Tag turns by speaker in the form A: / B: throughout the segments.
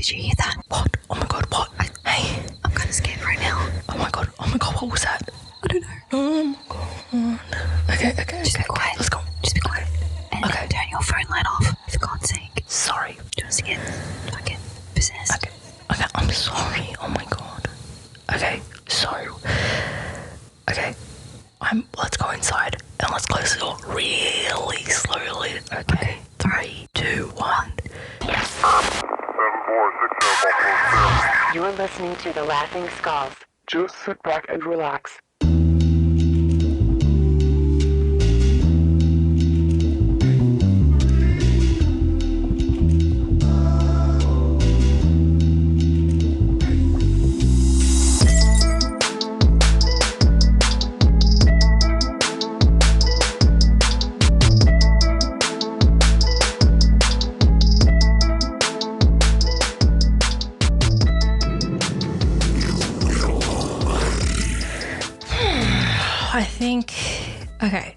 A: Did you hear that?
B: What? Oh my God, what? Hey.
A: I'm kind of scared right now.
B: Oh my God, what was that?
A: I don't know.
B: Oh my God. Okay.
A: Just be quiet.
B: Let's go.
A: Just be quiet. And then turn your phone light off, for God's sake.
B: Sorry.
A: Don't get possessed.
B: Okay, I'm sorry. Oh my God. Okay, so, let's go inside and let's close the door really slowly. Okay, 3, 2, 1.
C: 746 You're listening to The Laughing Skulls.
D: Just sit back and relax.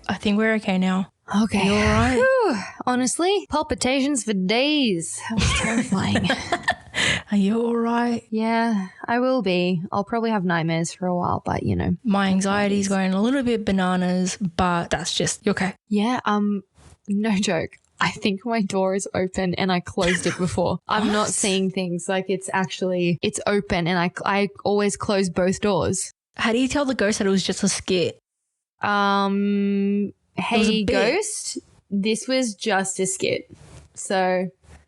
B: I think we're okay now.
A: Okay.
B: You all right?
A: Whew. Honestly, palpitations for days. That was terrifying.
B: Are you all right?
A: Yeah, I will be. I'll probably have nightmares for a while, but you know.
B: My anxiety's going a little bit bananas, but that's just, you okay?
A: Yeah, no joke. I think my door is open and I closed it before. I'm not seeing things like it's open and I always close both doors.
B: How do you tell the ghost that it was just a skit?
A: Hey ghost, this was just a skit. So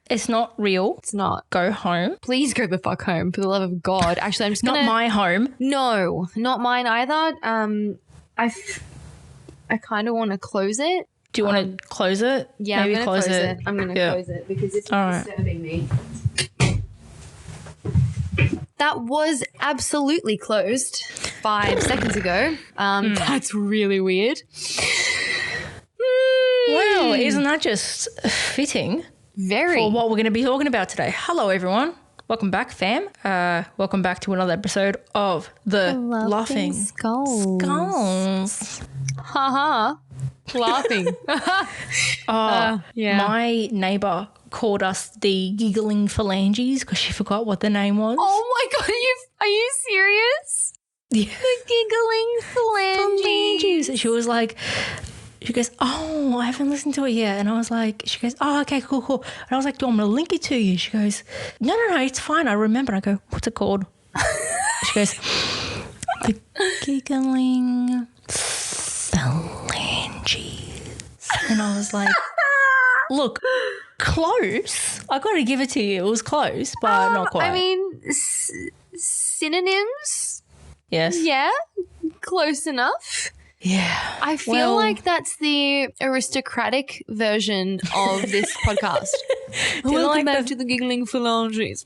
B: it's not real.
A: It's not.
B: Go home.
A: Please go the fuck home for the love of God. Actually, I'm just
B: not my home.
A: No, not mine either. I kind of want to close it.
B: Do you want to close it?
A: Yeah, maybe I'm going to close it. I'm going to close it because it's disturbing me. That was absolutely closed 5 seconds ago. That's really weird.
B: Well, isn't that just fitting?
A: Very.
B: For what we're going to be talking about today. Hello, everyone. Welcome back, fam. Welcome back to another episode of The Laughing Skulls.
A: Haha. Laughing. Yeah.
B: My neighbour called us the giggling phalanges because she forgot what the name was.
A: Oh my God, are you serious?
B: Yeah.
A: The giggling phalanges.
B: And she goes, oh, I haven't listened to it yet. And I was like, she goes, oh, okay, cool. And I was like, do you want me to link it to you? She goes, no, it's fine. I remember. And I go, what's it called? She goes, the giggling phalanges. And I was like, look, close. I got to give it to you. It was close, but not quite.
A: I mean, synonyms?
B: Yes.
A: Yeah, close enough.
B: Yeah.
A: I feel like that's the aristocratic version of this podcast. Welcome back to the giggling phalanges.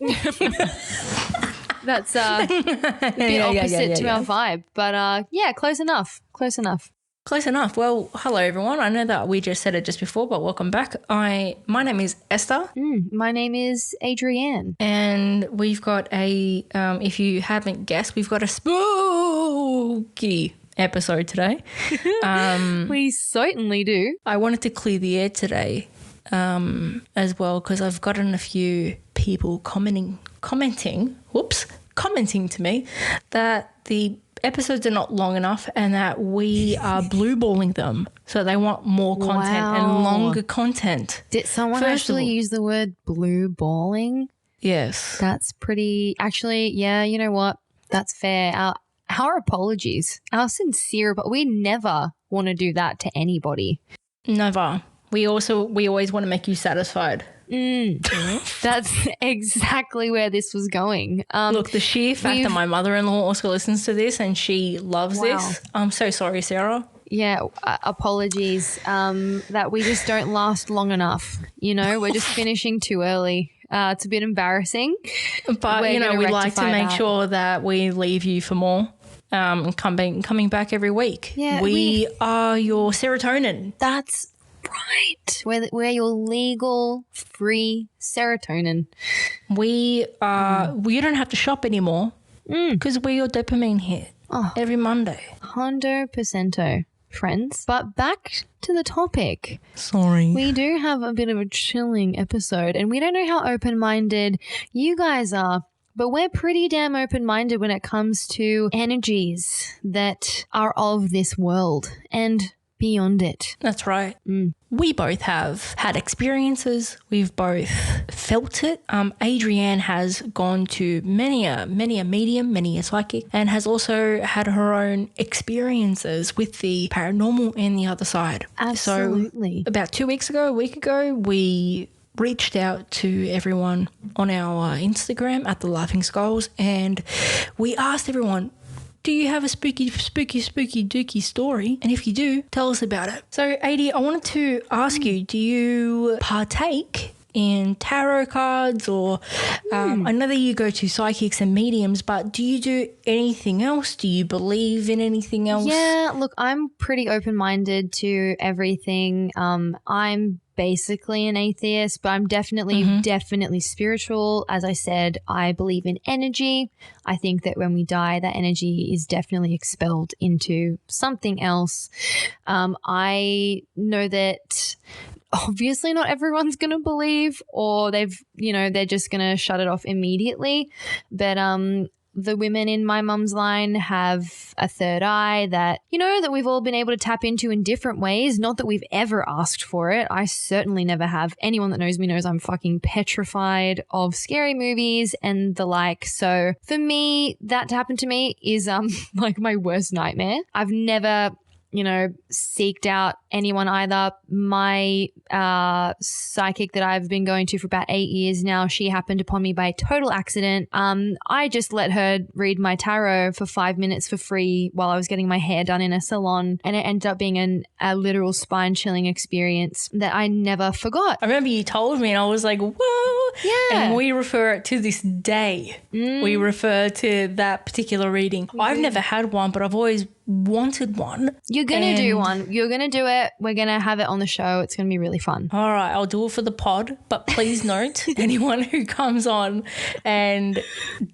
A: That's a bit opposite to our vibe. But yeah, close enough. Close enough.
B: Well, hello, everyone. I know that we just said it just before, but welcome back. My name is Esther.
A: My name is Adrienne.
B: And we've got if you haven't guessed, we've got a spooky episode today.
A: We certainly do.
B: I wanted to clear the air today as well because I've gotten a few people commenting to me that the episodes are not long enough and that we are blue balling them. So they want more content and longer content.
A: Did someone actually use the word blue balling?
B: Yes.
A: That's pretty, actually, yeah, you know what? That's fair. Our apologies. Our sincere, but we never want to do that to anybody.
B: Never. We always want to make you satisfied.
A: That's exactly where this was going.
B: Look, the sheer fact that my mother-in-law also listens to this and she loves this. I'm so sorry, Sarah.
A: Yeah, apologies that we just don't last long enough. You know, we're just finishing too early. It's a bit embarrassing.
B: But, we like to make sure that we leave you for more. Coming back every week.
A: Yeah,
B: we are your serotonin.
A: That's right. We're your legal free serotonin.
B: We don't have to shop anymore because we're your dopamine hit every Monday.
A: 100%. friends. But back to the topic.
B: Sorry.
A: We do have a bit of a chilling episode, and we don't know how open-minded you guys are, but we're pretty damn open-minded when it comes to energies that are of this world and beyond it.
B: That's right. We both have had experiences. We've both felt it. Adrienne has gone to many a medium, many a psychic, and has also had her own experiences with the paranormal and the other side.
A: Absolutely.
B: So about a week ago, we reached out to everyone on our Instagram at the Laughing Skulls, and we asked everyone, do you have a spooky dooky story? And if you do, tell us about it. So, Adi, I wanted to ask you, do you partake in tarot cards or I know that you go to psychics and mediums, but do you do anything else? Do you believe in anything else?
A: Yeah, look, I'm pretty open-minded to everything. I'm basically an atheist, but I'm definitely spiritual. As I said, I believe in energy. I think that when we die, that energy is definitely expelled into something else. I know that obviously not everyone's going to believe, or they're just going to shut it off immediately. But the women in my mum's line have a third eye that we've all been able to tap into in different ways. Not that we've ever asked for it. I certainly never have. Anyone that knows me knows I'm fucking petrified of scary movies and the like. So for me, that to happen to me is like my worst nightmare. I've never seeked out anyone either. My psychic that I've been going to for about 8 years now, she happened upon me by total accident. I just let her read my tarot for 5 minutes for free while I was getting my hair done in a salon, and it ended up being a literal spine-chilling experience that I never forgot.
B: I remember you told me and I was like, whoa.
A: Yeah.
B: And we refer it to this day. We refer to that particular reading. I've never had one, but I've always wanted one.
A: You're going to do one. You're going to do it. We're going to have it on the show. It's going to be really fun.
B: All right, I'll do it for the pod, but please note, anyone who comes on and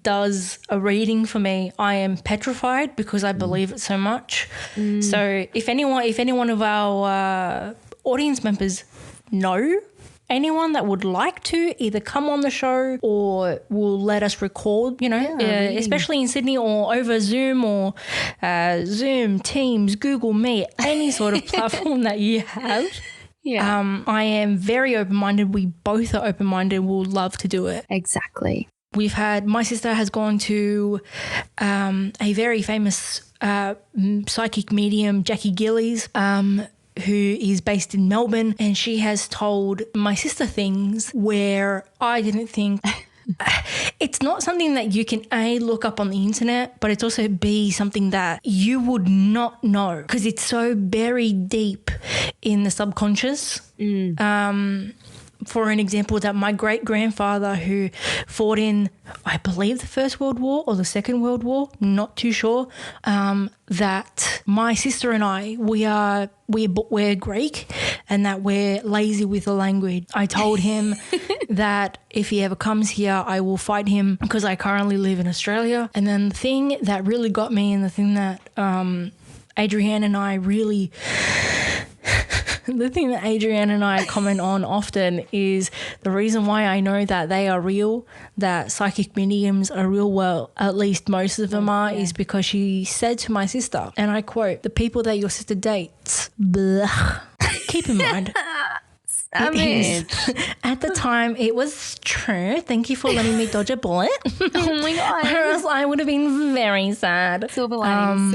B: does a reading for me, I am petrified because I believe it so much. So if anyone of our audience members know anyone that would like to either come on the show or will let us record, especially in Sydney or over Zoom or Zoom, Teams, Google Meet, any sort of platform that you have.
A: Yeah.
B: I am very open-minded. We both are open-minded. We'll love to do it.
A: Exactly.
B: My sister has gone to a very famous psychic medium, Jackie Gillies, who is based in Melbourne, and she has told my sister things where I didn't think. It's not something that you can A, look up on the internet, but it's also B, something that you would not know because it's so buried deep in the subconscious. For an example, that my great-grandfather who fought in, I believe, the First World War or the Second World War, not too sure, that my sister and I, we're Greek and that we're lazy with the language. I told him that if he ever comes here, I will fight him because I currently live in Australia. And then the thing that really got me and the thing that Adrienne and I really... The thing that Adrienne and I comment on often is the reason why I know that they are real, that psychic mediums are real, well, at least most of them are, is because she said to my sister, and I quote, "The people that your sister dates, blah." Keep in mind, at the time, it was true. Thank you for letting me dodge a bullet.
A: Oh my God.
B: Or else I would have been very sad.
A: Silver linings.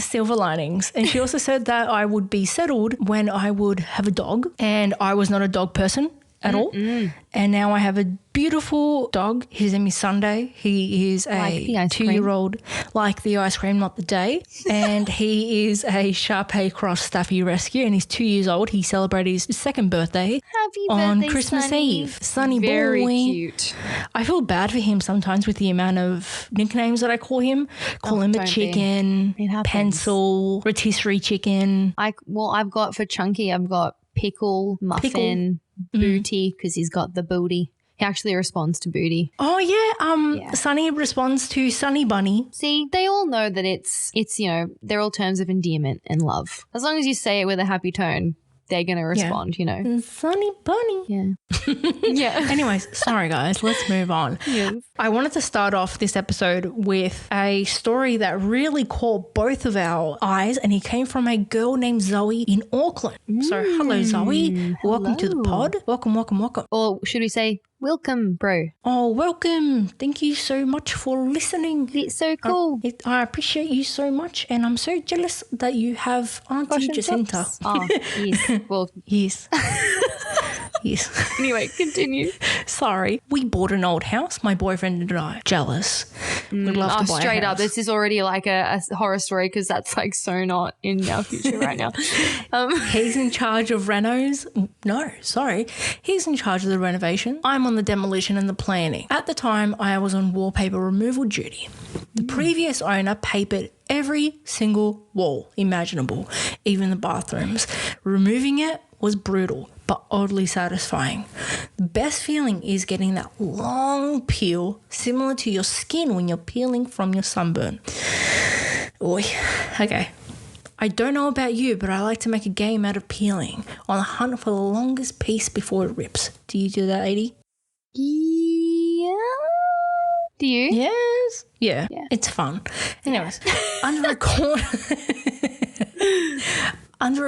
B: Silver linings. And she also said that I would be settled when I would have a dog, and I was not a dog person at all. And now I have a beautiful dog. His name is Sunday. He is a 2-year-old, like the ice cream, not the day. And he is a Shar-Pei Cross Staffy Rescue, and he's 2 years old. He celebrated his second birthday on Christmas
A: Sunny.
B: Eve. Sunny
A: Very
B: boy.
A: cute.
B: I feel bad for him sometimes with the amount of nicknames that I call him. Call him a chicken, pencil, rotisserie chicken.
A: I've got for Chunky, I've got pickle, muffin, booty, because he's got the booty. He actually responds to booty.
B: Oh, yeah. Sunny responds to Sunny Bunny.
A: See, they all know that it's they're all terms of endearment and love. As long as you say it with a happy tone, they're going to respond,
B: Sunny Bunny.
A: Yeah. Yeah.
B: Anyways, sorry guys, let's move on.
A: Yes.
B: I wanted to start off this episode with a story that really caught both of our eyes, and he came from a girl named Zoe in Auckland. So hello Zoe, welcome to the pod. Welcome.
A: Or should we say, welcome, bro?
B: Oh, welcome. Thank you so much for listening.
A: It's so cool.
B: I appreciate you so much, and I'm so jealous that you have Auntie Jacinta.
A: Oh, yes. Well,
B: Yes. Yes.
A: anyway, continue.
B: Sorry. We bought an old house, my boyfriend and I. Jealous. We'd love to buy
A: Straight
B: a
A: up,
B: house.
A: this is already like a horror story because that's like so not in our future right now.
B: He's in charge of renos. No, sorry. He's in charge of the renovation. I'm on the demolition and the planning. At the time, I was on wallpaper removal duty. The previous owner papered every single wall imaginable, even the bathrooms. Removing it was brutal, but oddly satisfying. The best feeling is getting that long peel, similar to your skin when you're peeling from your sunburn. Oy. Okay. I don't know about you, but I like to make a game out of peeling, on the hunt for the longest piece before it rips. Do you do that, Edie?
A: Yeah. Do you?
B: Yes. Yeah. It's fun. Anyways, under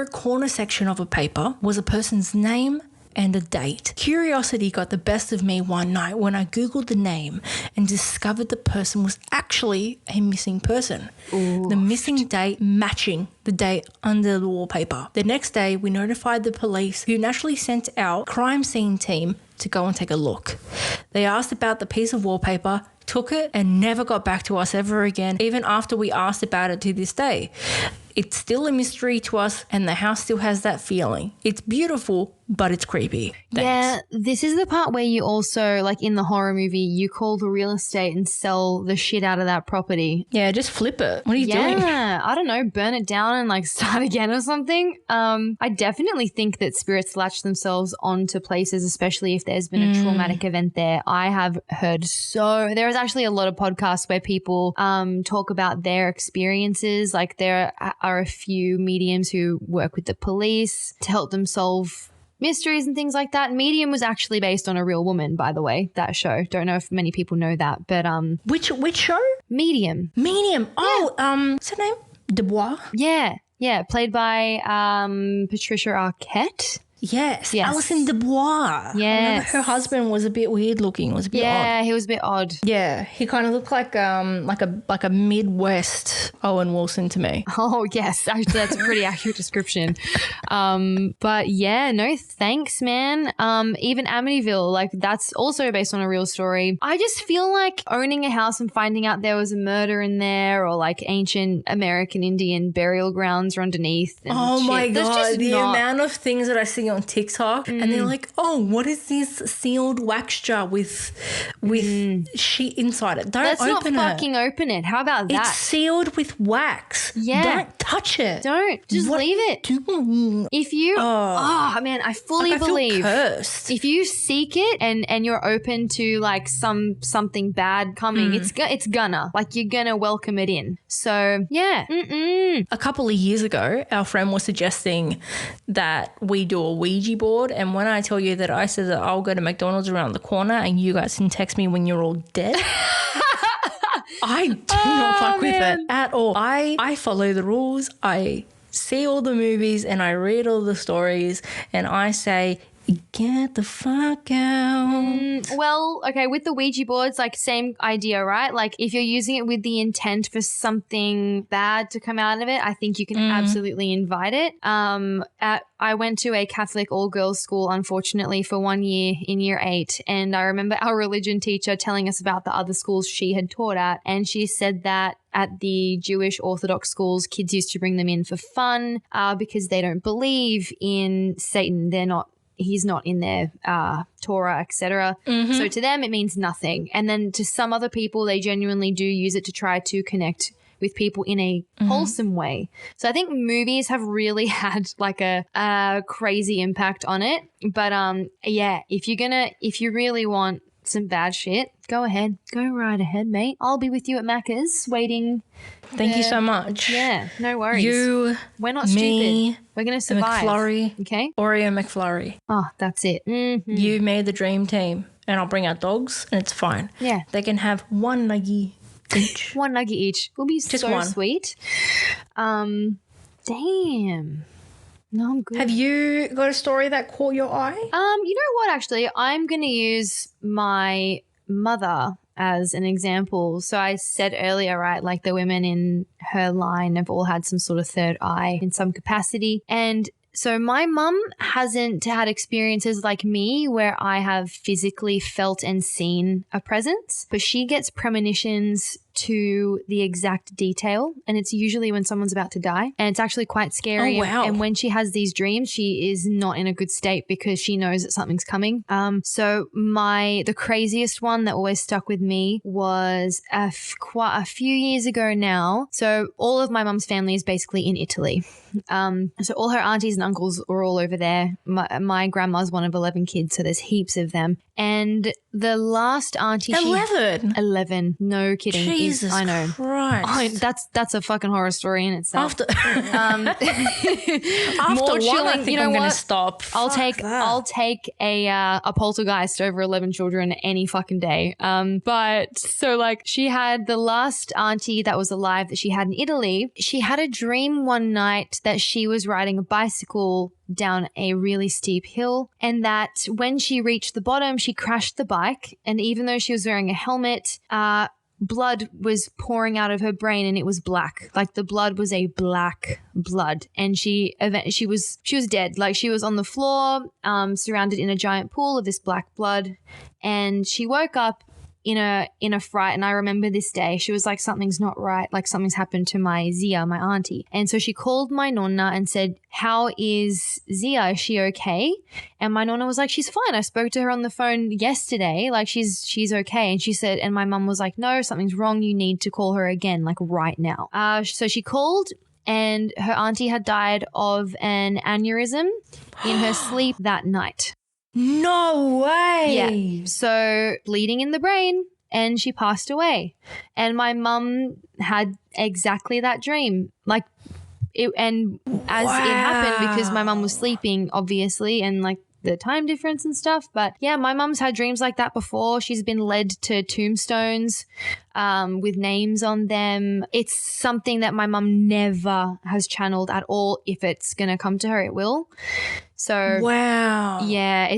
B: a corner section of a paper was a person's name and a date. Curiosity got the best of me one night when I Googled the name and discovered the person was actually a missing person. Ooh. The missing date matching the date under the wallpaper. The next day, we notified the police, who naturally sent out a crime scene team to go and take a look. They asked about the piece of wallpaper, took it, and never got back to us ever again, even after we asked about it to this day. It's still a mystery to us, and the house still has that feeling. It's beautiful, but it's creepy. Thanks.
A: Yeah, this is the part where you also, like in the horror movie, you call the real estate and sell the shit out of that property.
B: Yeah, just flip it. What are you doing?
A: Yeah, I don't know, burn it down and like start again or something. I definitely think that spirits latch themselves onto places, especially if there's been a traumatic event there. I have heard there is actually a lot of podcasts where people talk about their experiences. Like there are a few mediums who work with the police to help them solve mysteries and things like that. Medium was actually based on a real woman, by the way, that show. Don't know if many people know that, but
B: Which show?
A: Medium.
B: Oh, what's her name? Dubois?
A: Yeah, played by Patricia Arquette.
B: Yes. Alison Dubois.
A: Yes.
B: I remember her husband was a bit weird looking, was a bit odd.
A: Yeah, he was a bit odd.
B: Yeah, he kind of looked like a Midwest Owen Wilson to me.
A: Oh, yes. Actually, that's a pretty accurate description. But yeah, no thanks, man. Even Amityville, like that's also based on a real story. I just feel like owning a house and finding out there was a murder in there, or like ancient American Indian burial grounds are underneath. And
B: Oh my
A: shit. There's
B: God,
A: just
B: the
A: not-
B: amount of things that I see on TikTok and they're like, oh, what is this sealed wax jar with sheet inside it?
A: Let's not
B: open
A: fucking open it. How about that?
B: It's sealed with wax.
A: Yeah.
B: Don't touch it.
A: Don't. Just
B: What
A: leave it.
B: doing?
A: If you, man, I fully
B: I feel
A: believe
B: cursed.
A: if you seek it and you're open to like something bad coming, it's gonna, like, you're gonna welcome it in. So yeah.
B: A couple of years ago, our friend was suggesting that we do a Ouija board, and when I tell you that I said that I'll go to McDonald's around the corner and you guys can text me when you're all dead, I do not fuck with it at all. I follow the rules. I see all the movies and I read all the stories and I say, get the fuck out.
A: Well, okay, with the Ouija boards, like same idea, right? Like if you're using it with the intent for something bad to come out of it, I think you can absolutely invite it. I went to a Catholic all-girls school, unfortunately, for 1 year in year 8. And I remember our religion teacher telling us about the other schools she had taught at. And she said that at the Jewish Orthodox schools, kids used to bring them in for fun because they don't believe in Satan. He's not in their Torah, etc. So to them, it means nothing. And then to some other people, they genuinely do use it to try to connect with people in a wholesome way. So I think movies have really had like a crazy impact on it. But yeah, if you really want some bad shit, go right ahead, mate. I'll be with you at Macca's waiting.
B: Thank you so much.
A: Yeah, no worries. We're not
B: me,
A: stupid. We're gonna survive.
B: McFlurry,
A: okay,
B: Oreo McFlurry.
A: Oh, that's it. Mm-hmm.
B: You made the dream team, and I'll bring our dogs, and it's fine.
A: Yeah,
B: they can have one nuggie each.
A: One nugget each will be
B: just
A: so
B: one.
A: Sweet. Damn. No, I'm good.
B: Have you got a story that caught your eye?
A: You know what? Actually, I'm gonna use my mother as an example. So I said earlier, right, like the women in her line have all had some sort of third eye in some capacity. And so my mum hasn't had experiences like me where I have physically felt and seen a presence, but she gets premonitions to the exact detail, and it's usually when someone's about to die, and it's actually quite scary.
B: Oh, wow.
A: And when she has these dreams, she is not in a good state because she knows that something's coming. So the craziest one that always stuck with me was quite a few years ago now. So all of my mum's family is basically in Italy. So all her aunties and uncles are all over there. My grandma's one of 11 kids, so there's heaps of them. And the last auntie, 11, no kidding.
B: Jesus
A: I know.
B: Christ.
A: Oh, that's a fucking horror story in itself.
B: After
A: More
B: one,
A: chilling.
B: I think
A: You know
B: I'm
A: what?
B: gonna stop.
A: I'll take a poltergeist over 11 children any fucking day. But so like she had the last auntie that was alive that she had in Italy. She had a dream one night that she was riding a bicycle down a really steep hill, and that when she reached the bottom, she crashed the bike. And even though she was wearing a helmet, blood was pouring out of her brain, and it was black. Like the blood was a black blood, and she was dead. Like she was on the floor, surrounded in a giant pool of this black blood, and she woke up in a fright. And I remember this day, she was like, something's not right, like something's happened to my Zia, my auntie. And so she called my nonna and said, how is Zia? Is she okay? And my nonna was like, she's fine. I spoke to her on the phone yesterday. Like she's okay. And she said, and my mum was like, no, something's wrong. You need to call her again, like right now. So she called, and her auntie had died of an aneurysm in her sleep that night.
B: No way.
A: Yeah. So bleeding in the brain, and she passed away. And my mum had exactly that dream. Like it, and as it happened, because my mum was sleeping, obviously, and like the time difference and stuff. But yeah, my mum's had dreams like that before. She's been led to tombstones with names on them. It's something that my mum never has channeled at all. If it's going to come to her, it will. So
B: wow.
A: Yeah,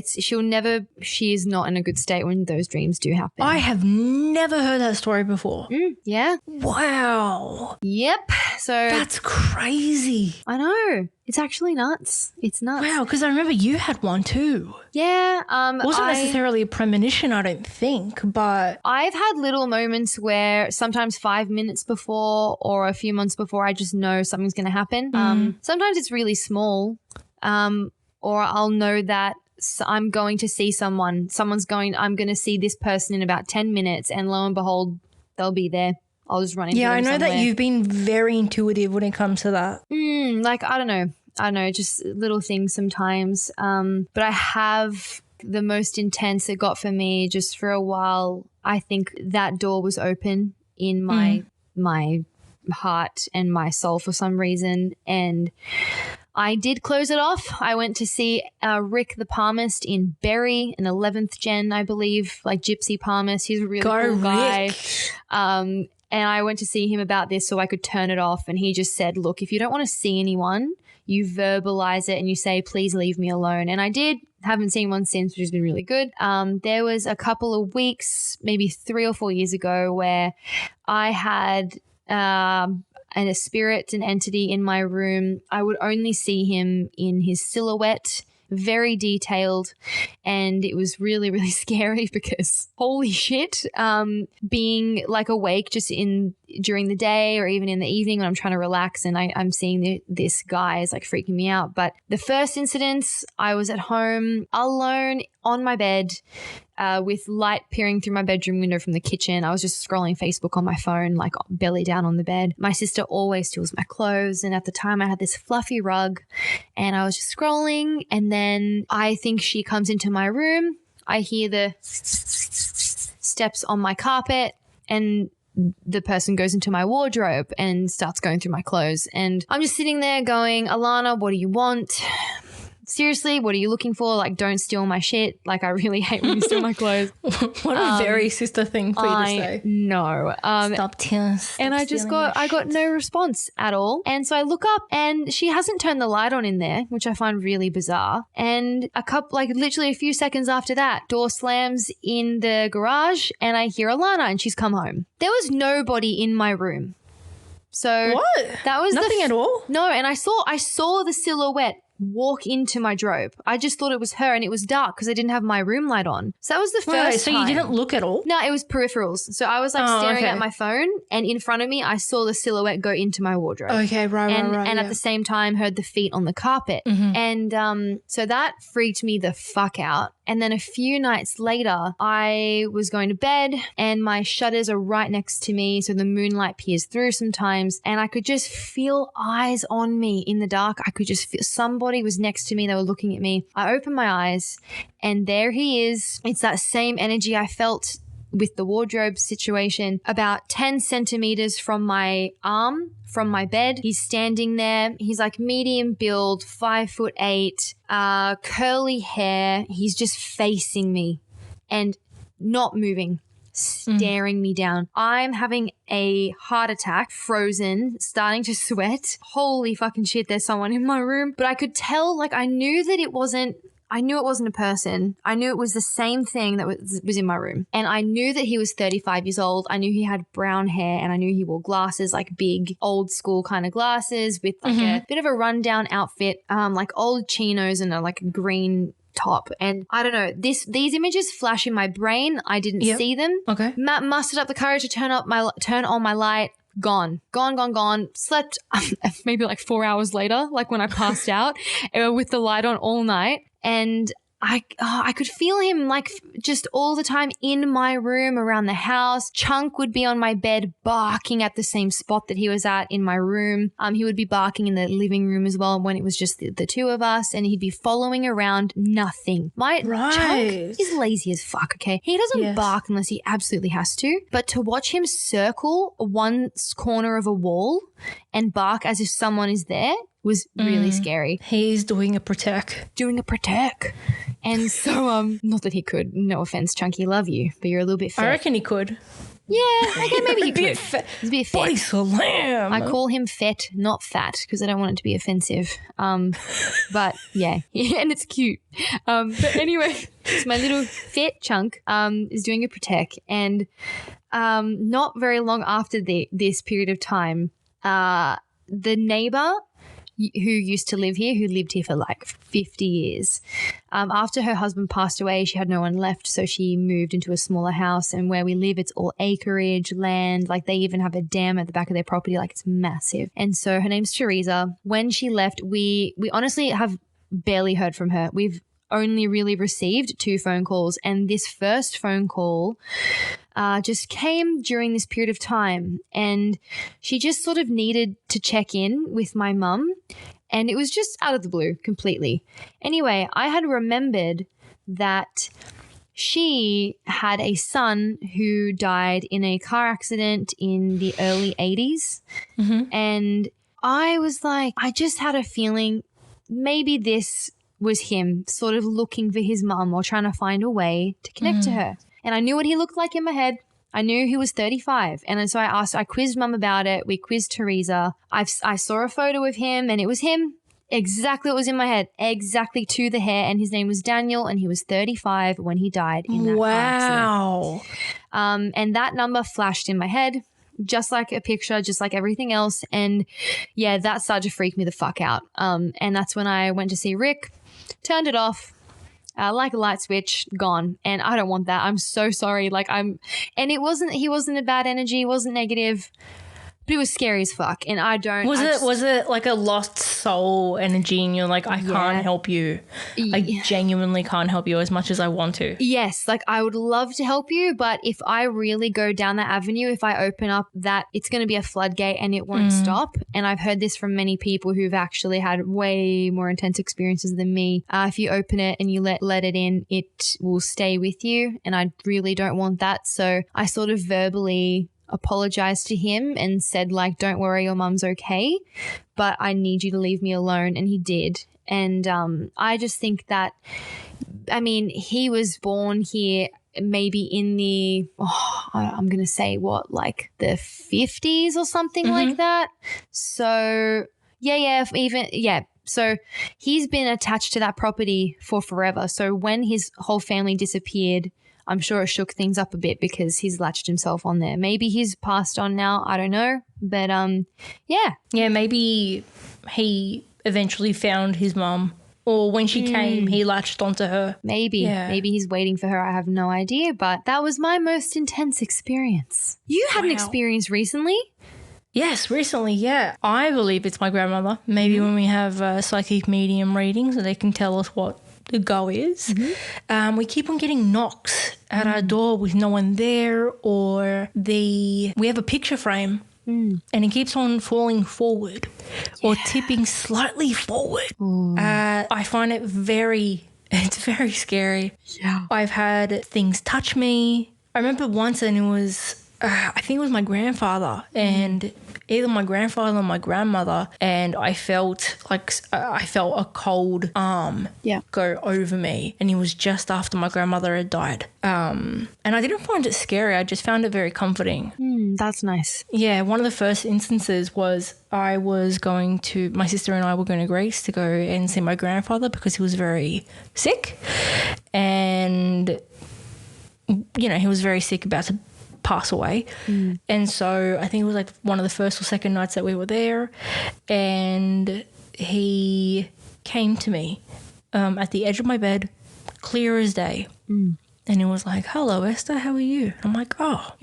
A: she is not in a good state when those dreams do happen.
B: I have never heard that story before.
A: Yeah.
B: Wow.
A: Yep. So
B: that's crazy.
A: I know. It's actually nuts. It's nuts.
B: Wow, because I remember you had one too.
A: Yeah.
B: Wasn't necessarily a premonition, I don't think, but
A: I've had little moments where sometimes 5 minutes before or a few months before, I just know something's going to happen. Sometimes it's really small. Or I'll know that I'm going to see someone. I'm going to see this person in about 10 minutes, and lo and behold, they'll be there. I'll just run into them
B: I know
A: somewhere.
B: that you've been very intuitive when it comes to that.
A: Like, I don't know, just little things sometimes. But I have the most intense it got for me just for a while. I think that door was open in my heart and my soul for some reason, and I did close it off. I went to see Rick the palmist in Bury, an 11th gen, I believe, like gypsy palmist. He's a really cool guy. And I went to see him about this so I could turn it off. And he just said, look, if you don't want to see anyone, you verbalize it and you say, please leave me alone. And I did. Haven't seen one since, which has been really good. There was a couple of weeks, maybe 3 or 4 years ago, where I had and a spirit, an entity in my room. I would only see him in his silhouette, very detailed, and it was really, really scary because holy shit, being like awake just in during the day or even in the evening when I'm trying to relax and I'm seeing this guy is like freaking me out. But the first incidents, I was at home alone on my bed with light peering through my bedroom window from the kitchen. I was just scrolling Facebook on my phone, like belly down on the bed. My sister always steals my clothes. And at the time I had this fluffy rug and I was just scrolling. And then I think she comes into my room. I hear the steps on my carpet and the person goes into my wardrobe and starts going through my clothes. And I'm just sitting there going, Alana, what do you want? Seriously, what are you looking for? Like, don't steal my shit. Like, I really hate when you steal my clothes.
B: What a very sister thing for you to say.
A: No.
B: Stop
A: and I just got no response at all. And so I look up and she hasn't turned the light on in there, which I find really bizarre. And literally a few seconds after that, door slams in the garage and I hear Alana and she's come home. There was nobody in my room. So
B: what?
A: That was
B: nothing at all?
A: No, and I saw the silhouette walk into my drobe. I just thought it was her and it was dark because I didn't have my room light on. So that was the first time.
B: So you didn't look at all?
A: No, it was peripherals. So I was staring at my phone and in front of me I saw the silhouette go into my wardrobe.
B: Okay, right.
A: And at the same time heard the feet on the carpet.
B: Mm-hmm.
A: And so that freaked me the fuck out. And then a few nights later, I was going to bed and my shutters are right next to me. So the moonlight peers through sometimes and I could just feel eyes on me in the dark. I could just feel somebody was next to me. They were looking at me. I opened my eyes and there he is. It's that same energy I felt with the wardrobe situation, about 10 centimeters from my arm, from my bed. He's standing there. He's like medium build, 5'8", curly hair. He's just facing me and not moving, staring me down. I'm having a heart attack, frozen, starting to sweat. Holy fucking shit, there's someone in my room. But I could tell, I knew it wasn't a person. I knew it was the same thing that was in my room. And I knew that he was 35 years old. I knew he had brown hair and I knew he wore glasses, like big old school kind of glasses with a bit of a rundown outfit, like old chinos and a green top. And I don't know, these images flash in my brain. I didn't see them.
B: Okay.
A: Matt mustered up the courage to turn on my light. Gone. Slept maybe 4 hours later, when I passed out with the light on all night. And I could feel him just all the time in my room, around the house. Chunk would be on my bed barking at the same spot that he was at in my room. He would be barking in the living room as well when it was just the two of us, and he'd be following around. Nothing. Chunk is lazy as fuck, okay? He doesn't bark unless he absolutely has to. But to watch him circle one corner of a wall and bark as if someone is there was really scary.
B: He's doing a protect.
A: And so, not that he could. No offense, Chunky, love you, but you're a little bit fat.
B: I reckon he could.
A: Yeah, okay, maybe he could. He's a bit fat.
B: Body slam.
A: I call him fet, not fat, because I don't want it to be offensive. But yeah, and it's cute. But anyway, so my little fet Chunk is doing a protect, and not very long after this period of time, the neighbor who used to live here, who lived here for 50 years. After her husband passed away, she had no one left, so she moved into a smaller house. And where we live, it's all acreage, land. They even have a dam at the back of their property. It's massive. And so her name's Teresa. When she left, we honestly have barely heard from her. We've only really received 2 phone calls. And this first phone call just came during this period of time, and she just sort of needed to check in with my mum, and it was just out of the blue completely. Anyway, I had remembered that she had a son who died in a car accident in the early 80s, and I was like, I just had a feeling maybe this was him sort of looking for his mum or trying to find a way to connect to her. And I knew what he looked like in my head. I knew he was 35. And so I quizzed mum about it. We quizzed Teresa. I saw a photo of him and it was him. Exactly what was in my head. Exactly to the hair. And his name was Daniel and he was 35 when he died in that car accident. And that number flashed in my head, just like a picture, just like everything else. And yeah, that started to freak me the fuck out. And that's when I went to see Rick, turned it off. Like a light switch, gone. And I don't want that. I'm so sorry. And he wasn't a bad energy. He wasn't negative. but it was scary as fuck. And I don't.
B: Was it like a lost soul energy and you're like, I can't help you. I genuinely can't help you as much as I want to.
A: Yes, like I would love to help you, but if I really go down that avenue, if I open up that, it's going to be a floodgate and it won't stop. And I've heard this from many people who've actually had way more intense experiences than me. If you open it and you let it in, it will stay with you. And I really don't want that. So I sort of verbally apologized to him and said, like, don't worry, your mum's okay, but I need you to leave me alone. And he did. And I just think that, I mean, he was born here maybe in the, I'm going to say what, like the 50s or something like that. So so he's been attached to that property for forever. So when his whole family disappeared, I'm sure it shook things up a bit because he's latched himself on there. Maybe he's passed on now. I don't know. But yeah.
B: Yeah, maybe he eventually found his mum, or when she came, he latched onto her.
A: Maybe. Yeah. Maybe he's waiting for her. I have no idea. But that was my most intense experience. You had an experience recently?
B: Yes, recently, yeah. I believe it's my grandmother. Maybe when we have psychic medium readings, they can tell us what the go is. We keep on getting knocks at our door with no one there, or we have a picture frame and it keeps on falling forward or tipping slightly forward. I find it it's very scary.
A: Yeah.
B: I've had things touch me. I remember once, and it was I think it was my grandfather, and either my grandfather or my grandmother, and I felt a cold arm go over me, and it was just after my grandmother had died. And I didn't find it scary. I just found it very comforting.
A: That's nice.
B: Yeah, one of the first instances was my sister and I were going to Greece to go and see my grandfather because he was very sick, and he was very sick, about to pass away. And so I think it was like one of the first or second nights that we were there, and he came to me at the edge of my bed, clear as day. And he was like, hello, Esther, how are you? And I'm like, oh,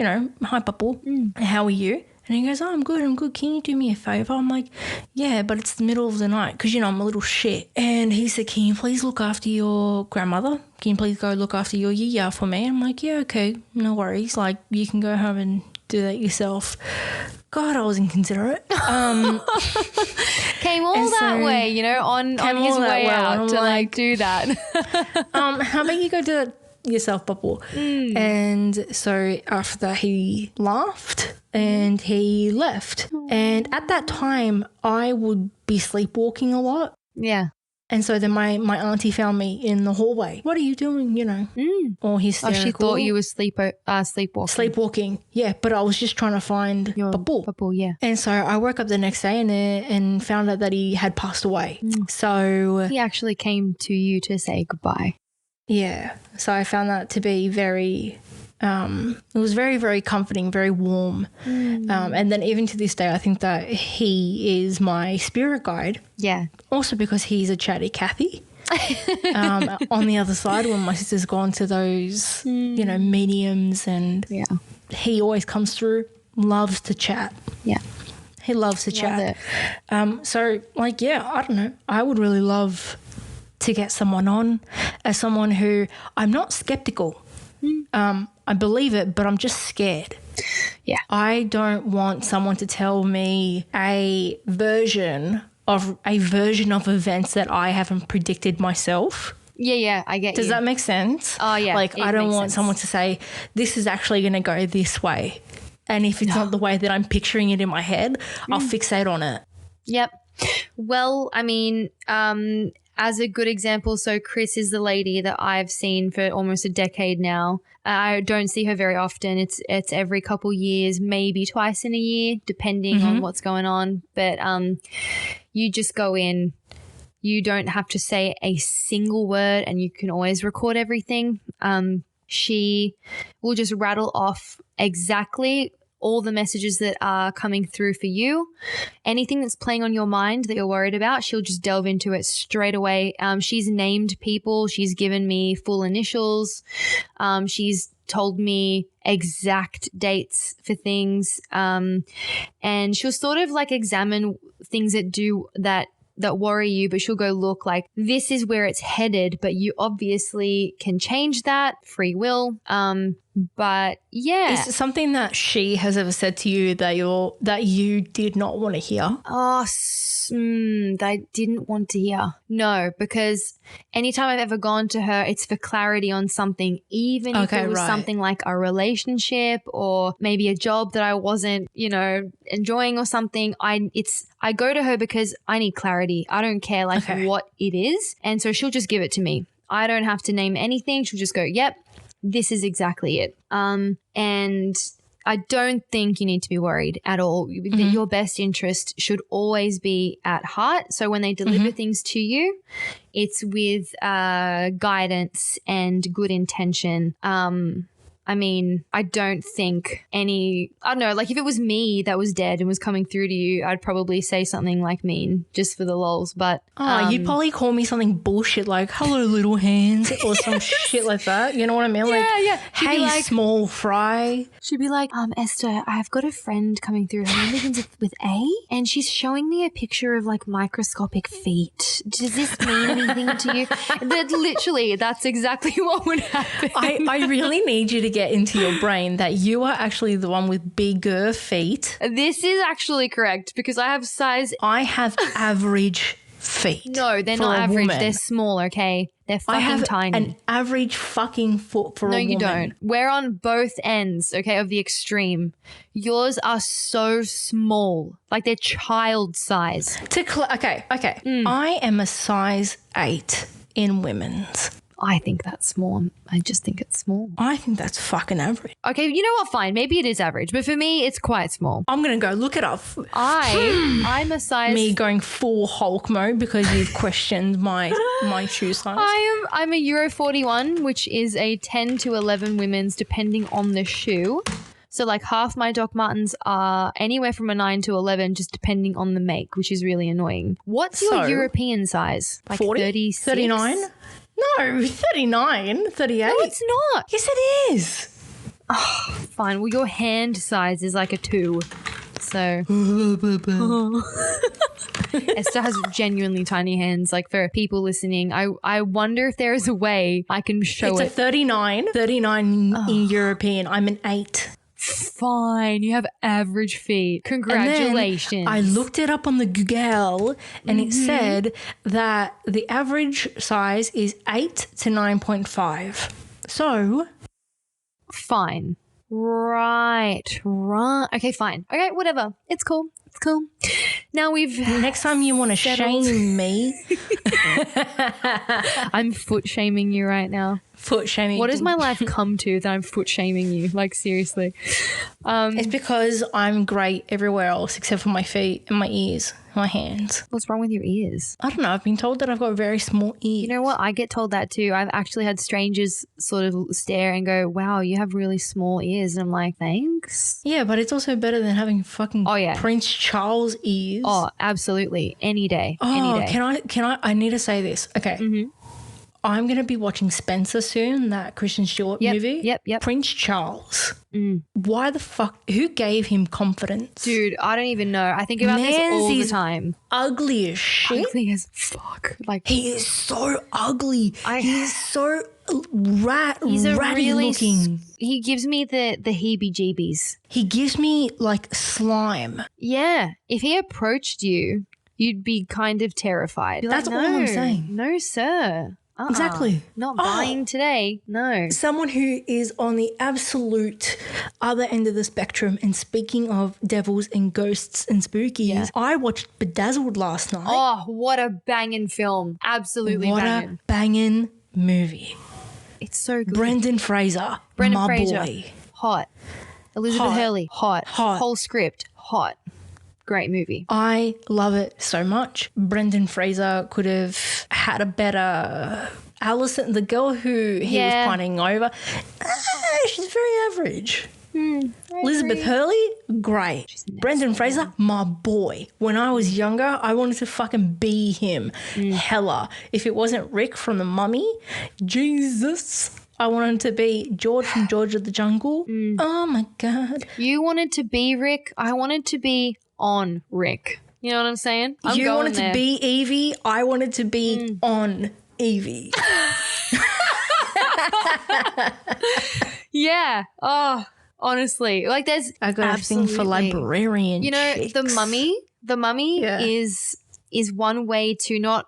B: hi, Bubble. How are you? And he goes, oh, I'm good. Can you do me a favour? I'm like, yeah, but it's the middle of the night because, I'm a little shit. And he said, can you please look after your grandmother? Can you please go look after your yaya for me? And I'm like, yeah, okay, no worries. Like, you can go home and do that yourself. God, I was inconsiderate.
A: Came all that way, on his way out to do that.
B: How about you go do that yourself, Bubble? And so after that, he laughed and he left. And at that time, I would be sleepwalking a lot.
A: Yeah.
B: And so then my auntie found me in the hallway. What are you doing, Or hysterical.
A: Oh, she thought you were sleepwalking.
B: Sleepwalking, yeah. But I was just trying to find Bubble.
A: Bubble, yeah.
B: And so I woke up the next day and found out that he had passed away. So
A: he actually came to you to say goodbye.
B: Yeah. So I found that to be very, it was very, very comforting, very warm. And then even to this day, I think that he is my spirit guide.
A: Yeah.
B: Also because he's a chatty Cathy. On the other side, when my sister's gone to those, mediums, and he always comes through, loves to chat.
A: Yeah.
B: He loves to chat. So I don't know. I would really love to get someone on, as someone who, I'm not skeptical. I believe it, but I'm just scared.
A: Yeah.
B: I don't want someone to tell me a version of events that I haven't predicted myself.
A: Yeah, I get you.
B: Does that make sense?
A: Oh, yeah.
B: Like, I don't want someone to say, this is actually going to go this way. And if it's not the way that I'm picturing it in my head, I'll fixate on it.
A: Yep. Well, I mean, as a good example, so Chris is the lady that I've seen for almost a decade now. I don't see her very often. It's every couple years, maybe twice in a year, depending on what's going on. But you just go in. You don't have to say a single word, and you can always record everything. She will just rattle off exactly all the messages that are coming through for you. Anything that's playing on your mind that you're worried about, she'll just delve into it straight away. She's named people. She's given me full initials. She's told me exact dates for things. And she'll sort of like examine things that worry you, but she'll go, look, like this is where it's headed, but you obviously can change that, free will. But yeah.
B: Is it something that she has ever said to you that you did not want to hear?
A: Oh, I didn't want to hear. No, because anytime I've ever gone to her, it's for clarity on something, even if it was something like a relationship or maybe a job that I wasn't, enjoying or something. I go to her because I need clarity. I don't care what it is. And so she'll just give it to me. I don't have to name anything. She'll just go, yep, this is exactly it. And I don't think you need to be worried at all. Your best interest should always be at heart. So when they deliver things to you, it's with guidance and good intention. I mean, I don't think I don't know, like if it was me that was dead and was coming through to you, I'd probably say something like mean just for the lols. But
B: you'd probably call me something bullshit like hello little hands or some shit like that. You know what I mean?
A: Yeah. She'd
B: hey,
A: like,
B: small fry.
A: She'd be like, Esther, I've got a friend coming through. Her name begins with A, and she's showing me a picture of like microscopic feet. Does this mean anything to you? That's exactly what would happen.
B: I really need you to get into your brain that you are actually the one with bigger feet.
A: This is actually correct because I have size.
B: I have average feet.
A: No, they're not average. Woman. They're small, okay? They're fucking tiny.
B: An average fucking foot for a woman.
A: No, you don't. We're on both ends, okay, of the extreme. Yours are so small. Like they're child size.
B: Okay. I am a size 8 in women's.
A: I think that's small. I just think it's small.
B: I think that's fucking average.
A: Okay, you know what? Fine. Maybe it is average. But for me, it's quite small.
B: I'm going to go look it up.
A: I'm a size...
B: Me going full Hulk mode because you've questioned my shoe size.
A: I'm a Euro 41, which is a 10 to 11 women's depending on the shoe. So like half my Doc Martens are anywhere from a 9 to 11 just depending on the make, which is really annoying. What's your European size? Like
B: 40?
A: 36?
B: 39? No, 39, 38.
A: No, it's not.
B: Yes, it is.
A: Oh, fine. Well, your hand size is like a 2. So Esther has genuinely tiny hands. Like for people listening, I wonder if there is a way I can show
B: it's a 39 in European. I'm an 8.
A: Fine, you have average feet. Congratulations.
B: I looked it up on the Google and it said that the average size is 8 to 9.5. So.
A: Fine. Right. Okay, fine. Okay, whatever. It's cool. Now
B: next time you want to shame me.
A: I'm foot shaming you right now.
B: Foot shaming.
A: What does my life come to that I'm foot shaming you? Like seriously.
B: It's because I'm great everywhere else except for my feet and my ears, my hands.
A: What's wrong with your ears?
B: I don't know. I've been told that I've got very small ears.
A: You know what? I get told that too. I've actually had strangers sort of stare and go, wow, you have really small ears. And I'm like, thanks.
B: Yeah, but it's also better than having fucking Prince Charles ears.
A: Oh, absolutely. Any day.
B: Oh,
A: any day.
B: Can I need to say this. Okay.
A: Mm-hmm.
B: I'm going to be watching Spencer soon, that Kristen Stewart movie.
A: Yep.
B: Prince Charles. Why the fuck? Who gave him confidence?
A: Dude, I don't even know. I think about this all the time.
B: Ugly as shit.
A: Ugly as fuck. Like
B: he is so ugly. He is so ratty
A: really
B: looking.
A: He gives me the heebie-jeebies.
B: He gives me like slime.
A: Yeah. If he approached you, you'd be kind of terrified.
B: That's all I'm saying.
A: No, sir.
B: Exactly.
A: Not buying today. No.
B: Someone who is on the absolute other end of the spectrum. And speaking of devils and ghosts and spookies, I watched Bedazzled last night.
A: Oh, what a banging film. Absolutely banging.
B: What a banging movie.
A: It's so good.
B: Brendan Fraser. Boy.
A: Hot. Elizabeth Hurley. Hot. Whole script. Hot. Great movie.
B: I love it so much. Brendan Fraser could have had a better Alison, the girl who he was pining over. She's very average. Elizabeth Hurley, great. Brendan Fraser, my boy. When I was younger, I wanted to fucking be him. Hella. If it wasn't Rick from The Mummy, Jesus, I wanted to be George from George of the Jungle. Oh my God.
A: You wanted to be Rick. I wanted to be on Rick. You know what I'm saying?
B: You wanted to be Evie. I wanted to be on Evie.
A: Yeah. Oh, honestly. Like there's
B: I got a thing for librarian.
A: You know,
B: chicks.
A: the mummy is one way to not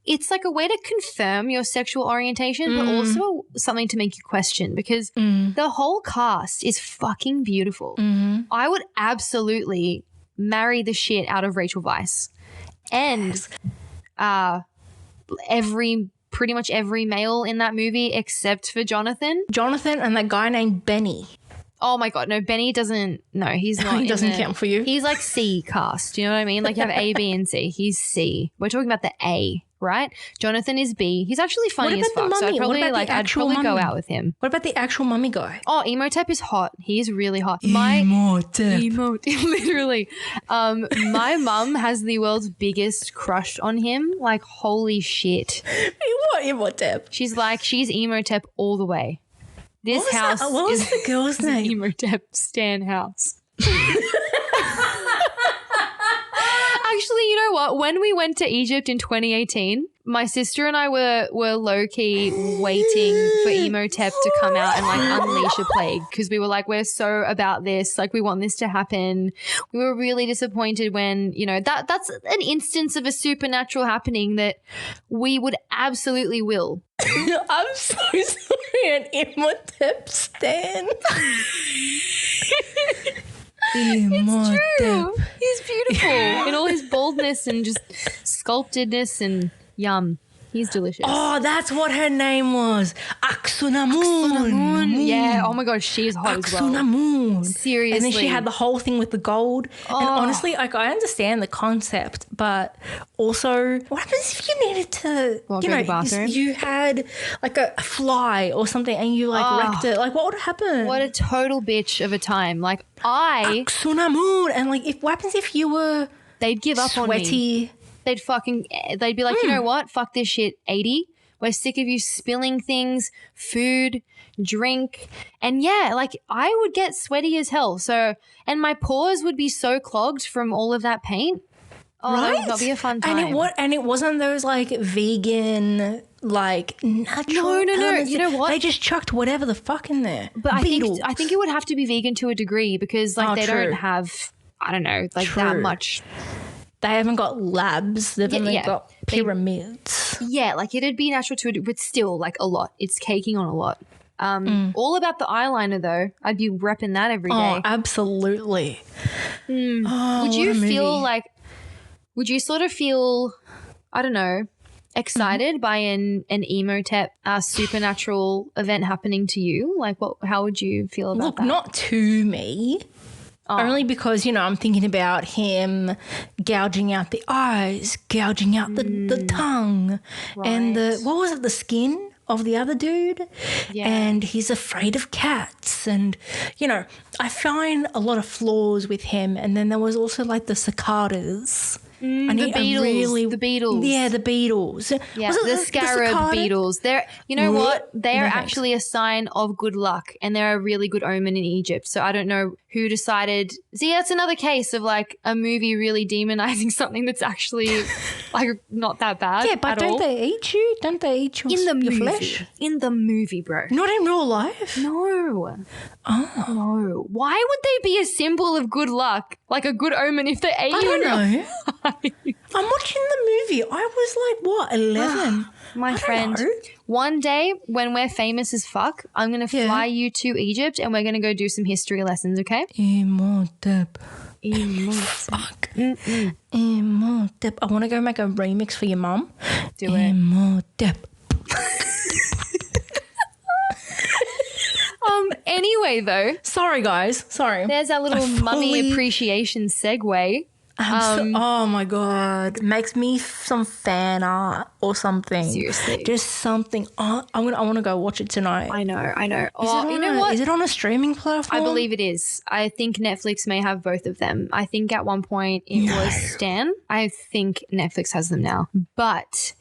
A: it's like a way to confirm your sexual orientation, but also something to make you question because the whole cast is fucking beautiful. I would absolutely marry the shit out of Rachel Weisz. And pretty much every male in that movie except for Jonathan.
B: Jonathan and that guy named Benny.
A: Oh my God, no, Benny doesn't, no, he's not.
B: He doesn't count for you.
A: He's like C cast, you know what I mean? Like you have A, B, and C. He's C. We're talking about the A, right? Jonathan is B. He's actually funny as fuck, so I'd probably go out with him.
B: What about the actual mummy guy?
A: Oh, Emotep is hot. He is really hot.
B: Emotep.
A: Literally. My mum has the world's biggest crush on him. Like, holy shit.
B: What Emotep?
A: She's Emotep all the way. This house
B: what was the girl's name?
A: Emotep Stan house. Actually, you know what? When we went to Egypt in 2018, my sister and I were low-key waiting for Emotep to come out and like unleash a plague because we were like, we're so about this. Like, we want this to happen. We were really disappointed when, you know, that's an instance of a supernatural happening that we would absolutely will.
B: I'm so sorry, an Emotep stan.
A: It's true. He's beautiful in all his boldness and just sculptedness and yum. He's delicious.
B: Oh, that's what her name was. Aksunamun.
A: Yeah. Oh my God, she's hot as well.
B: Aksunamun.
A: Seriously.
B: And then she had the whole thing with the gold. And honestly, like I understand the concept, but also, what happens if you needed to,
A: go to the bathroom?
B: You had like a fly or something, and you like wrecked it. Like, what would happen?
A: What a total bitch of a time. Like
B: Aksunamun. And like, what happens if you were
A: they'd give up on me. They'd be like, you know what? Fuck this shit, 80. We're sick of you spilling things, food, drink. And yeah, like I would get sweaty as hell. So, and my pores would be so clogged from all of that paint. Oh,
B: right?
A: That would be a fun time.
B: And it wasn't those like vegan, like natural.
A: No. You know what?
B: They just chucked whatever the fuck in there.
A: But I think it would have to be vegan to a degree because like they don't have, I don't know, like that much.
B: They haven't got labs. They've only got pyramids.
A: Yeah, like it'd be natural to it, but still like a lot. It's caking on a lot. All about the eyeliner though. I'd be repping that every day.
B: Oh, absolutely.
A: Would you sort of feel, I don't know, excited by an Emotep supernatural event happening to you? Like how would you feel about that?
B: Not to me. Only because, you know, I'm thinking about him gouging out the eyes, gouging out the tongue and the skin of the other dude. Yeah. And he's afraid of cats. And, you know, I find a lot of flaws with him. And then there was also like the cicadas.
A: The beetles.
B: Yeah, the beetles.
A: Yeah, the scarab beetles. They're, you know what? They're actually a sign of good luck and they're a really good omen in Egypt. So I don't know who decided. See, that's another case of like a movie really demonizing something that's actually like not that bad.
B: Yeah, but don't they eat you? Don't they eat your flesh?
A: In the movie, bro.
B: Not in real life?
A: No. Oh. No. Why would they be a symbol of good luck? Like a good omen if they ate you?
B: I don't know. I'm watching the movie. I was like, what, 11?
A: My friend, one day when we're famous as fuck, I'm going to fly you to Egypt and we're going to go do some history lessons, okay?
B: Emotep. Fuck. Emotep. I want to go make a remix for your mum.
A: Do it.
B: Emotep.
A: Anyway, though.
B: Sorry, guys. Sorry.
A: There's our little mummy appreciation segue.
B: Oh my God. Makes me some fan art or something.
A: Seriously.
B: Just something. I want to go watch it tonight.
A: I know.
B: You know what? Is it on a streaming platform?
A: I believe it is. I think Netflix may have both of them. I think at one point it was Stan. I think Netflix has them now. But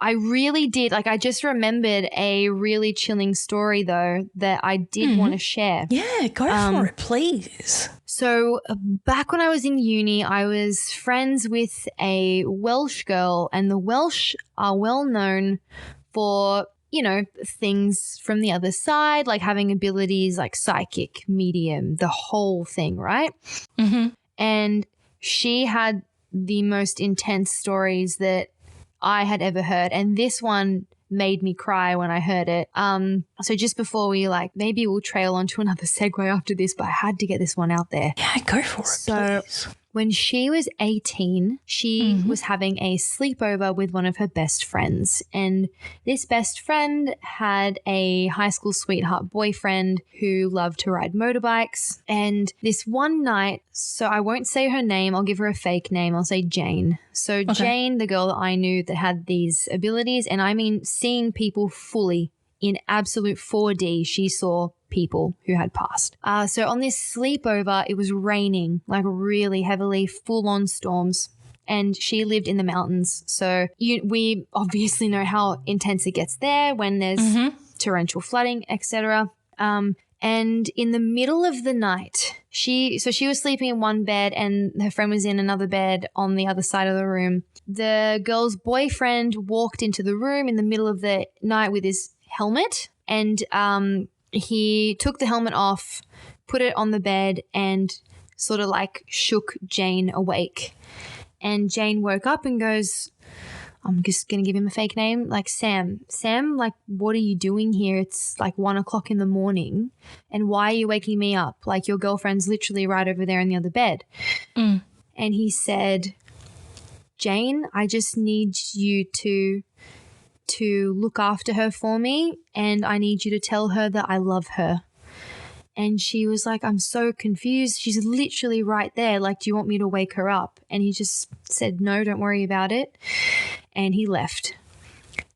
A: I really did. Like, I just remembered a really chilling story, though, that I did want to share.
B: Yeah, go for it, please.
A: So back when I was in uni, I was friends with a Welsh girl, and the Welsh are well known for, you know, things from the other side, like having abilities like psychic, medium, the whole thing, right?
B: Mm-hmm.
A: And she had the most intense stories that I had ever heard. And this one made me cry when I heard it. So just before we maybe we'll trail onto another segue after this, but I had to get this one out there.
B: Yeah, go for it, please.
A: When she was 18, she was having a sleepover with one of her best friends. And this best friend had a high school sweetheart boyfriend who loved to ride motorbikes. And this one night, so I won't say her name, I'll give her a fake name, I'll say Jane. So okay. Jane, the girl that I knew that had these abilities, and I mean seeing people fully in absolute 4D, she saw people who had passed. So on this sleepover, it was raining like really heavily, full-on storms, and she lived in the mountains. So we obviously know how intense it gets there when there's torrential flooding, etc. And in the middle of the night, she was sleeping in one bed and her friend was in another bed on the other side of the room. The girl's boyfriend walked into the room in the middle of the night with his helmet, and he took the helmet off, put it on the bed, and sort of like shook Jane awake. And Jane woke up and goes, I'm just going to give him a fake name, like Sam, like, what are you doing here? It's like 1 o'clock in the morning. And why are you waking me up? Like, your girlfriend's literally right over there in the other bed. And he said, Jane, I just need you to look after her for me, and I need you to tell her that I love her. And she was like, I'm so confused. She's literally right there. Like, do you want me to wake her up? And he just said, no, don't worry about it. And he left.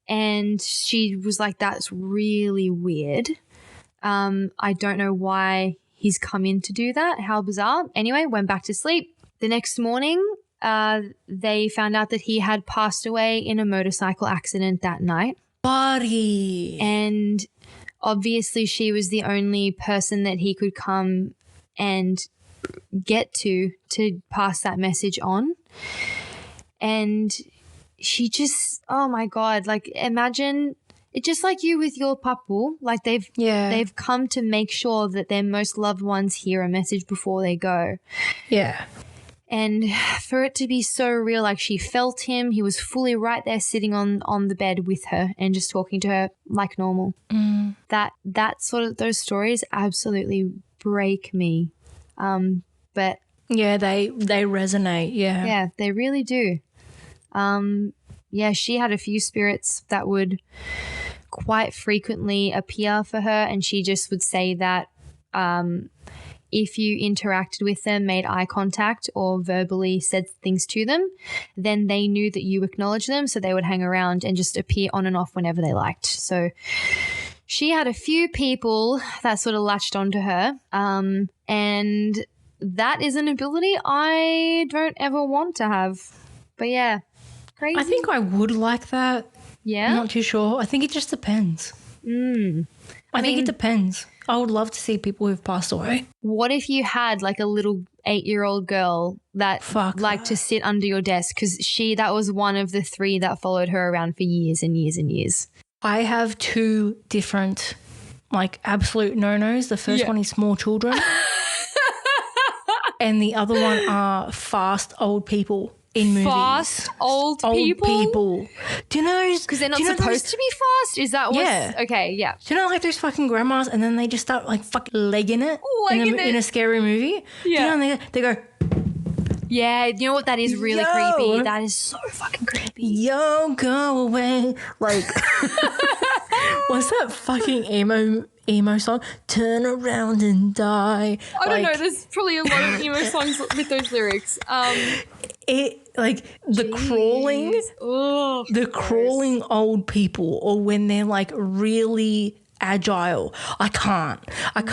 A: And she was like, that's really weird. I don't know why he's come in to do that. How bizarre. Anyway, went back to sleep. The next morning, they found out that he had passed away in a motorcycle accident that night.
B: Buddy.
A: And obviously she was the only person that he could come and get to pass that message on. And she just, oh my God, like, imagine it, just like you with your papu, like they've come to make sure that their most loved ones hear a message before they go.
B: Yeah. And
A: for it to be so real, like she felt him, he was fully right there sitting on the bed with her and just talking to her like normal. That sort of, those stories absolutely break me. But
B: yeah, they resonate.
A: Yeah, they really do. Yeah, she had a few spirits that would quite frequently appear for her, and she just would say that if you interacted with them, made eye contact, or verbally said things to them, then they knew that you acknowledged them, so they would hang around and just appear on and off whenever they liked. So she had a few people that sort of latched onto her, and that is an ability I don't ever want to have. But yeah, crazy.
B: I think I would like that.
A: Yeah?
B: I'm not too sure. I think it just depends. I think it depends. I would love to see people who've passed away.
A: What if you had like a little 8-year-old girl that liked to sit under your desk? Because that was one of the 3 that followed her around for years and years and years.
B: I have 2 different like absolute no-nos. The first one is small children. And the other one are fast old people in movies.
A: Fast old people?
B: Do you know?
A: Because they're not supposed to be fast? Is that what?
B: Yeah.
A: Okay, yeah.
B: Do you know like those fucking grandmas and then they just start like fucking legging it, in a scary movie?
A: Yeah.
B: Do you know, they go...
A: Yeah, you know what? That is really creepy. That is so fucking creepy.
B: Yo, go away. Like, what's that fucking emo song? Turn around and die.
A: I don't know. There's probably a lot of emo songs with those lyrics.
B: Crawling old people, or when they're like really agile. I can't.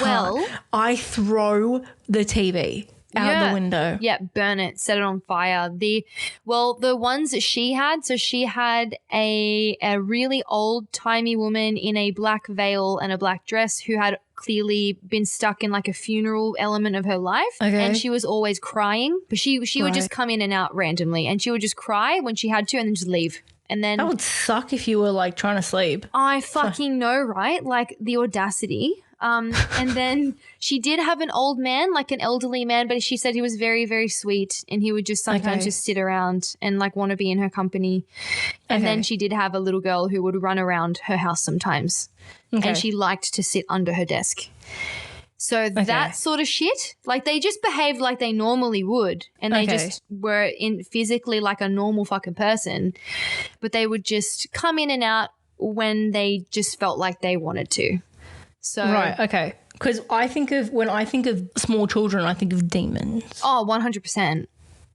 A: Well,
B: I throw the TV out the window.
A: Yeah, burn it, set it on fire. The ones that she had, so she had a really old-timey woman in a black veil and a black dress who had clearly been stuck in like a funeral element of her life.
B: Okay.
A: And she was always crying, but she would just come in and out randomly, and she would just cry when she had to and then just leave. And then
B: That would suck if you were like trying to sleep.
A: I fucking know, right? Like the audacity. And then she did have an old man, like an elderly man, but she said he was very, very sweet, and he would just sometimes just sit around and like want to be in her company. And then she did have a little girl who would run around her house sometimes, and she liked to sit under her desk. So that sort of shit, like they just behaved like they normally would, and they just were in physically like a normal fucking person, but they would just come in and out when they just felt like they wanted to. So
B: Right, okay. Because when I think of small children, I think of demons.
A: Oh, 100%.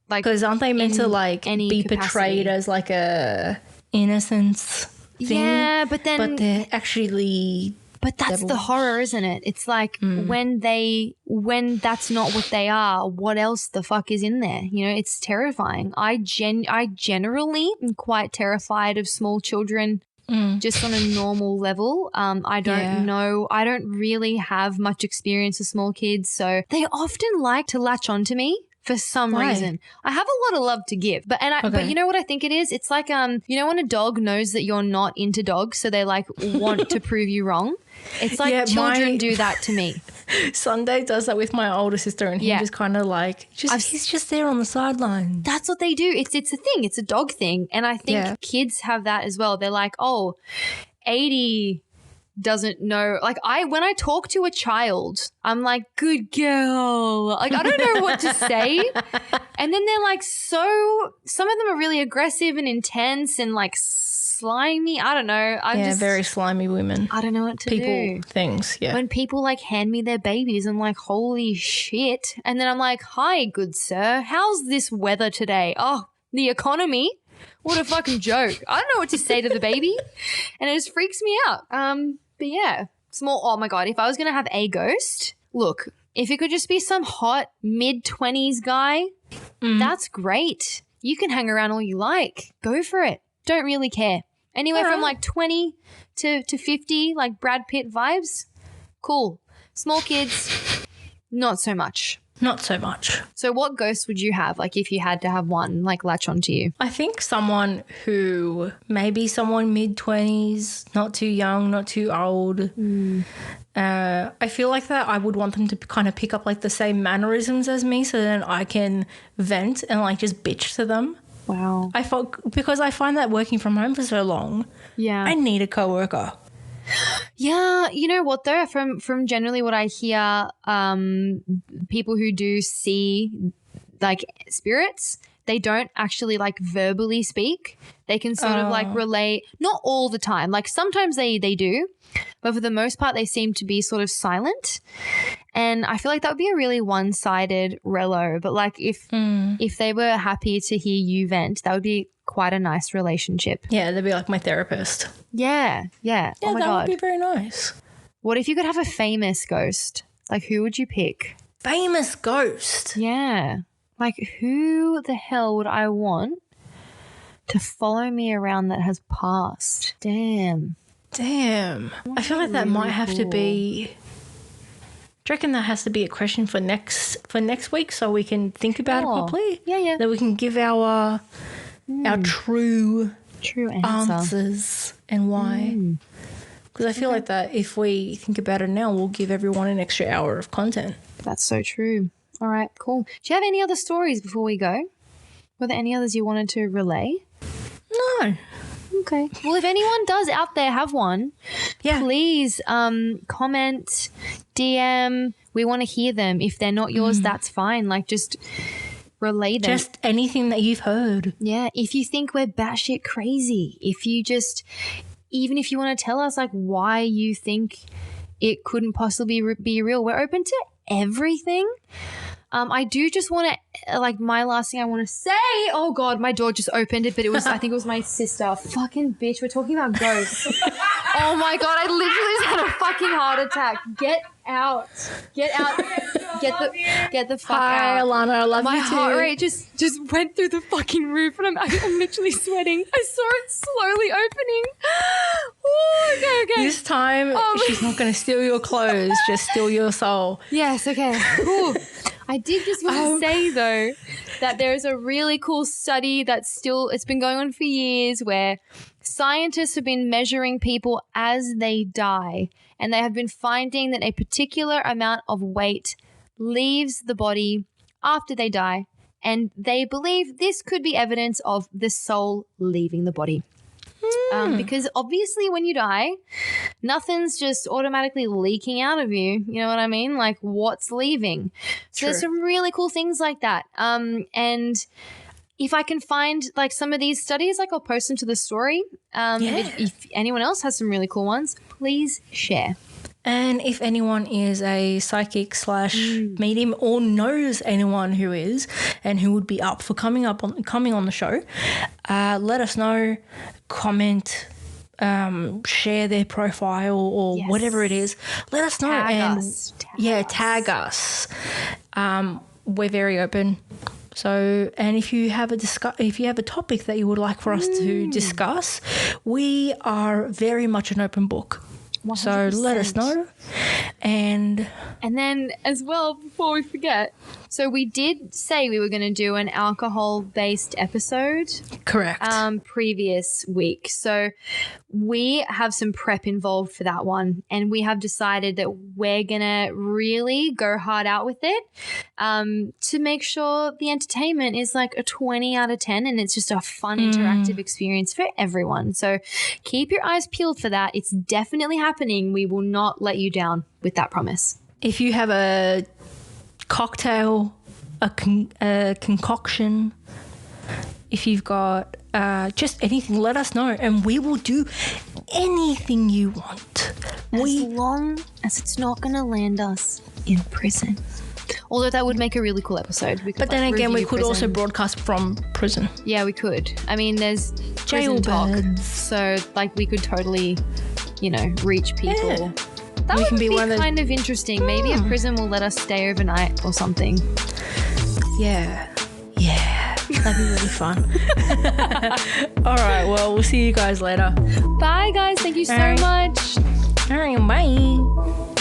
A: Like,
B: because aren't they meant to like be portrayed as like a innocence thing?
A: Yeah, but
B: they're actually
A: But that's the horror, isn't it? It's like when that's not what they are, what else the fuck is in there? You know, it's terrifying. I generally am quite terrified of small children. Just on a normal level. I don't know. I don't really have much experience with small kids, so they often like to latch onto me for some reason. I have a lot of love to give, but you know what I think it is? It's like you know when a dog knows that you're not into dogs, so they like want to prove you wrong. It's like children do that to me.
B: Sunday does that with my older sister, and he just kind of like he's just there on the sideline.
A: That's what they do. It's a thing. It's a dog thing, and I think kids have that as well. They're like, oh, 80 doesn't know. Like when I talk to a child, I'm like, good girl. Like I don't know what to say. And then they're like some of them are really aggressive and intense and like slimy. I don't know.
B: Very slimy women.
A: I don't know what to do.
B: Things,
A: When people like hand me their babies, I'm like, holy shit. And then I'm like, hi, good sir. How's this weather today? Oh, the economy. What a fucking joke. I don't know what to say to the baby. And it just freaks me out. But yeah, oh my God, if I was going to have a ghost, look, if it could just be some hot mid-20s guy, that's great. You can hang around all you like. Go for it. Don't really care. Anywhere from like 20 to 50, like Brad Pitt vibes, cool. Small kids, not so much.
B: Not so much.
A: So what ghost would you have, like if you had to have one, like latch onto you?
B: I think someone who, maybe someone mid-20s, not too young, not too old. I feel like that I would want them to kind of pick up like the same mannerisms as me, so then I can vent and like just bitch to them.
A: Wow.
B: Because I find that working from home for so long, I need a coworker.
A: Yeah, you know what though? From generally what I hear, people who do see like spirits, they don't actually like verbally speak. They can sort of like relate, not all the time. Like sometimes they do, but for the most part they seem to be sort of silent. And I feel like that would be a really one-sided relo. But like if they were happy to hear you vent, that would be quite a nice relationship.
B: Yeah, they'd be like my therapist.
A: Yeah. Oh my God.
B: That would be very nice.
A: What if you could have a famous ghost? Like who would you pick?
B: Famous ghost?
A: Yeah. Like who the hell would I want to follow me around that has passed? Damn.
B: I feel like that might have to be... Do you reckon that has to be a question for next week so we can think about it properly?
A: Yeah.
B: That we can give our true answers and why. Because I feel like that if we think about it now, we'll give everyone an extra hour of content.
A: That's so true. All right, cool. Do you have any other stories before we go? Were there any others you wanted to relay?
B: No.
A: Okay. Well, if anyone does out there have one, please comment, DM. We want to hear them. If they're not yours, that's fine. Like just relay them.
B: Just anything that you've heard.
A: Yeah. If you think we're batshit crazy, even if you want to tell us like why you think it couldn't possibly be real, we're open to everything. I do just want to, like, my last thing I want to say. Oh God, my door just opened it, but it was, I think it was my sister. Fucking bitch, we're talking about ghosts. Oh my God, I literally just had a fucking heart attack. Get out. Get out. Get the fuck
B: Hi,
A: out.
B: Alana. I love
A: My
B: you too.
A: heart rate just went through the fucking roof, and I'm literally sweating. I saw it slowly opening. Ooh, okay.
B: This time, she's not going to steal your clothes, just steal your soul.
A: Yes, okay. Ooh. I did just want to say, though, that there's a really cool study it's been going on for years, where scientists have been measuring people as they die, and they have been finding that a particular amount of weight leaves the body after they die, and they believe this could be evidence of the soul leaving the body. Because obviously when you die, nothing's just automatically leaking out of you. You know what I mean? Like, what's leaving? So there's some really cool things like that. And if I can find like some of these studies, like, I'll post them to the story. If anyone else has some really cool ones, please share.
B: And if anyone is a psychic / medium or knows anyone who is and who would be up for coming on the show, let us know. Comment, share their profile or whatever it is. Let us know. Tag us. We're very open. So, and if you have a topic that you would like for us to discuss, we are very much an open book. 100%. So let us know. And
A: then as well, before we forget, so we did say we were going to do an alcohol-based episode.
B: Correct.
A: Previous week. So we have some prep involved for that one, and we have decided that we're going to really go hard out with it to make sure the entertainment is like a 20 out of 10, and it's just a fun interactive experience for everyone. So keep your eyes peeled for that. It's definitely happening. We will not let you down with that promise.
B: If you have a cocktail, a concoction, if you've got just anything, let us know, and we will do anything you want.
A: As long as it's not going to land us in prison. Although that would make a really cool episode.
B: But then again, we could also broadcast from prison.
A: Yeah, we could. I mean, there's prison talk, so like we could totally, reach people. Yeah. That would be kind of interesting. Maybe a prison will let us stay overnight or something.
B: Yeah. That'd be really fun. All right, well, we'll see you guys later.
A: Bye, guys. Thank you so much.
B: All right, bye.